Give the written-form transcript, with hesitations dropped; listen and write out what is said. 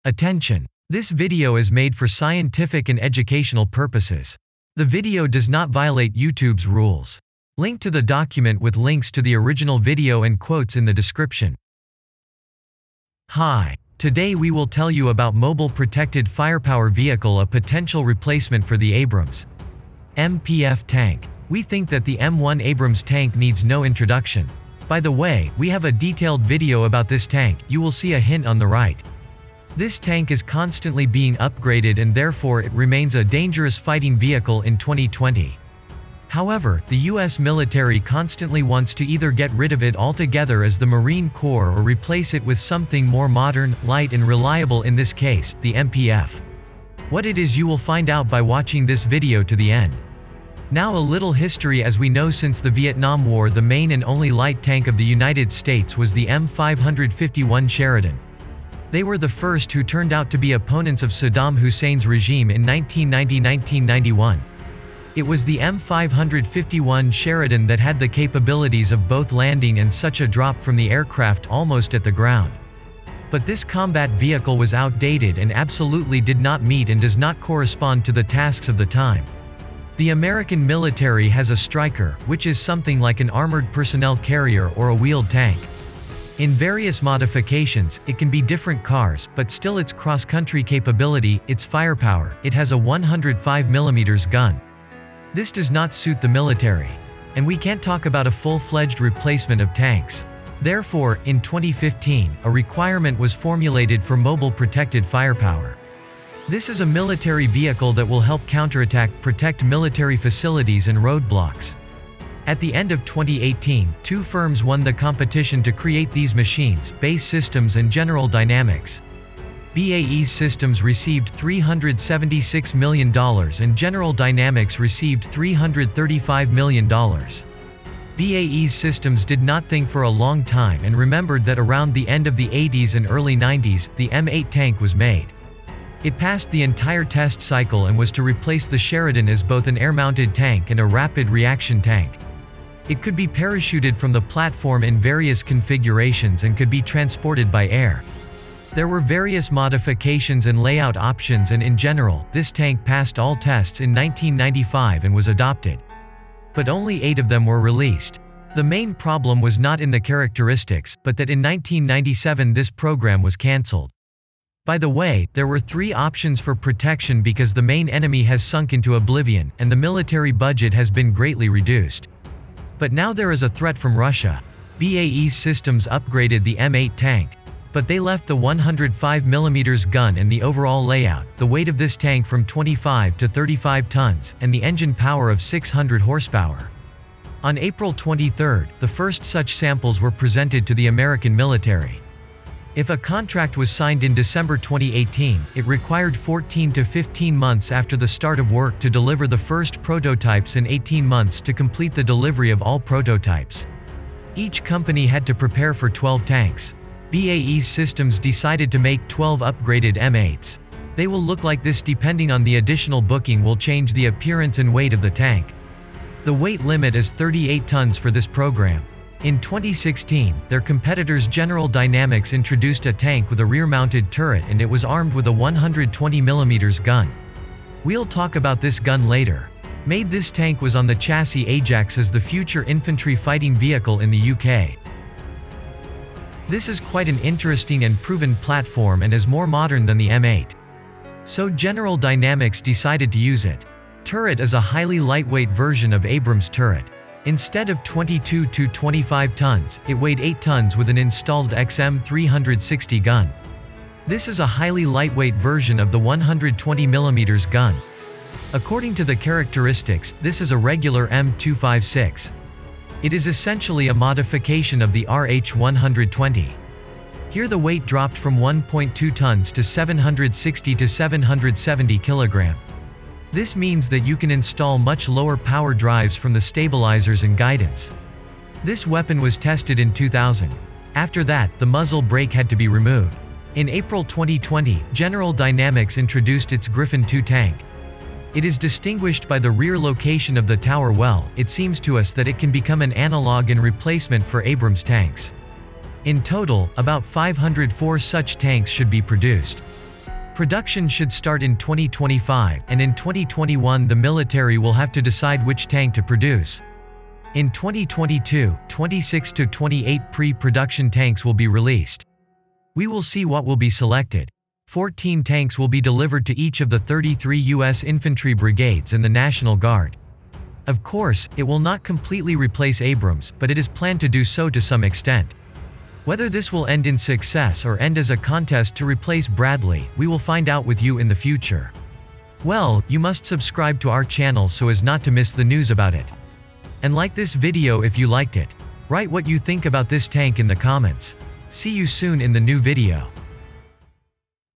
Attention! This video is made for scientific and educational purposes. The video does not violate YouTube's rules. Link to the document with links to the original video and quotes in the description. Hi. Today we will tell you about Mobile Protected Firepower Vehicle, a potential replacement for the Abrams MPF tank. We think that the M1 Abrams tank needs no introduction. By the way, we have a detailed video about this tank, you will see a hint on the right. This tank is constantly being upgraded and therefore it remains a dangerous fighting vehicle in 2020. However, the US military constantly wants to either get rid of it altogether as the Marine Corps or replace it with something more modern, light and reliable, in this case, the MPF. What it is you will find out by watching this video to the end. Now a little history. As we know, since the Vietnam War, the main and only light tank of the United States was the M551 Sheridan. They were the first who turned out to be opponents of Saddam Hussein's regime in 1990–1991. It was the M551 Sheridan that had the capabilities of both landing and such a drop from the aircraft almost at the ground. But this combat vehicle was outdated and absolutely did not meet and does not correspond to the tasks of the time. The American military has a Stryker, which is something like an armored personnel carrier or a wheeled tank. In various modifications, it can be different cars, but still its cross-country capability, its firepower, it has a 105mm gun. This does not suit the military. And we can't talk about a full-fledged replacement of tanks. Therefore, in 2015, a requirement was formulated for mobile protected firepower. This is a military vehicle that will help counterattack, protect military facilities and roadblocks. At the end of 2018, two firms won the competition to create these machines: BAE Systems and General Dynamics. BAE Systems received $376 million and General Dynamics received $335 million. BAE Systems did not think for a long time and remembered that around the end of the 80s and early 90s, the M8 tank was made. It passed the entire test cycle and was to replace the Sheridan as both an air-mounted tank and a rapid reaction tank. It could be parachuted from the platform in various configurations and could be transported by air. There were various modifications and layout options, and in general, this tank passed all tests in 1995 and was adopted. But only 8 of them were released. The main problem was not in the characteristics, but that in 1997 this program was cancelled. By the way, there were 3 options for protection because the main enemy has sunk into oblivion, and the military budget has been greatly reduced. But now there is a threat from Russia. BAE Systems upgraded the M8 tank. But they left the 105mm gun and the overall layout, the weight of this tank from 25 to 35 tons, and the engine power of 600 horsepower. On April 23, the first such samples were presented to the American military. If a contract was signed in December 2018, it required 14 to 15 months after the start of work to deliver the first prototypes and 18 months to complete the delivery of all prototypes. Each company had to prepare for 12 tanks. BAE Systems decided to make 12 upgraded M8s. They will look like this. Depending on the additional booking will change the appearance and weight of the tank. The weight limit is 38 tons for this program. In 2016, their competitors General Dynamics introduced a tank with a rear-mounted turret and it was armed with a 120mm gun. We'll talk about this gun later. Made this tank was on the chassis Ajax as the future infantry fighting vehicle in the UK. This is quite an interesting and proven platform and is more modern than the M8. So General Dynamics decided to use it. Turret is a highly lightweight version of Abrams turret. Instead of 22 to 25 tons, it weighed 8 tons with an installed XM360 gun. This is a highly lightweight version of the 120mm gun. According to the characteristics, this is a regular M256. It is essentially a modification of the RH120. Here the weight dropped from 1.2 tons to 760 to 770 kg. This means that you can install much lower power drives from the stabilizers and guidance. This weapon was tested in 2000. After that, the muzzle brake had to be removed. In April 2020, General Dynamics introduced its Griffin II tank. It is distinguished by the rear location of the tower well. It seems to us that it can become an analog and replacement for Abrams tanks. In total, about 504 such tanks should be produced. Production should start in 2025, and in 2021 the military will have to decide which tank to produce. In 2022, 26 to 28 pre-production tanks will be released. We will see what will be selected. 14 tanks will be delivered to each of the 33 U.S. infantry brigades and the National Guard. Of course, it will not completely replace Abrams, but it is planned to do so to some extent. Whether this will end in success or end as a contest to replace Bradley, we will find out with you in the future. Well, you must subscribe to our channel so as not to miss the news about it. And like this video if you liked it. Write what you think about this tank in the comments. See you soon in the new video.